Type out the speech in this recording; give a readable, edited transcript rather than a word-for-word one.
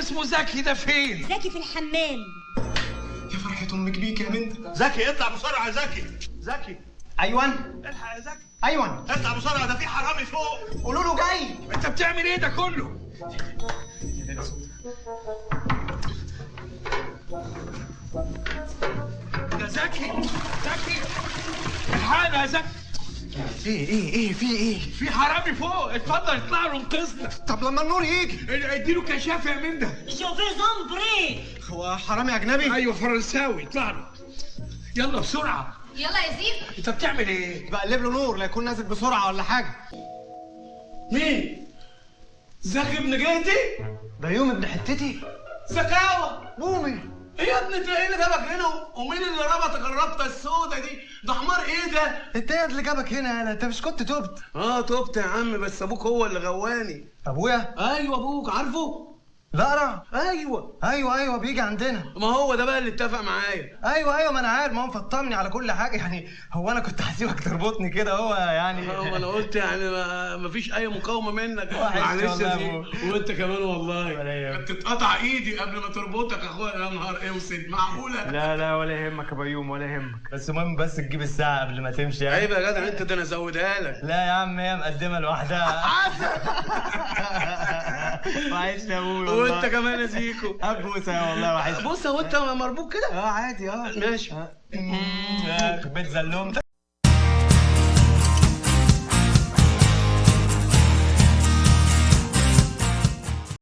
اسمه زكي ده فين؟ زكي في الحمام. يا فرحة امك بيك يا بنت. زكي اطلع بسرعه يا زكي. زكي ايوان الحق يا زكي، ايوان، اطلع بسرعه، ده في حرامي فوق. قولوا له جاي. انت بتعمل ايه ده كله؟ يا زكي زكي الحقنا يا زكي. ايه في ايه؟ في حرامي فوق، اتفضل اطلع له انقذنا. طب لما النور يجي. اديله كشاف يا من ده. شوفي زومبري. هو حرامي اجنبي؟ ايوه فرنساوي، اطلع له يلا بسرعه. يلا يا زيزو. انت بتعمل ايه؟ بقلب له نور لا يكون نازل بسرعه ولا حاجه. مين؟ زكي ابن جهتي؟ بيوم ابن حتتي. زكاوة بومي. ايه يا ابني انت ايه اللي جابك هنا؟ ومين اللي ربطك الربطه السوداء دي؟ ده حمار ايه ده؟ انت ايه اللي جابك هنا يالا؟ انت مش كنت تبت؟ تبت يا عم، بس ابوك هو اللي غواني. ابويا؟ ايوه ابوك، عارفه؟ لا ايوه بيجي عندنا. ما هو ده بقى اللي اتفق معايا. ايوه ما انا عارف، ما هو مفطمني على كل حاجه يعني. هو انا كنت هسيبك تربطني كده هو يعني. ما انا قلت يعني ما فيش اي مقاومه منك. معلش يا والله سيدي، وانت كمان والله كنت تقطع ايدي قبل ما تربطك يا اخويا. يا نهار اسود، معقوله؟ لا ولا يهمك يا بيوم ولا يهمك، بس المهم بس تجيب الساعه قبل ما تمشي يعني. عيب يا جدع انت، ده انا ازودها لك. لا يا عم هي مقدمه لوحدها. وحشني يا ابويا وانت كمان يا زيكو. ابوسه والله وحشني. بص هو انت مربوط كده؟ عادي ماشي. بيت زلوم.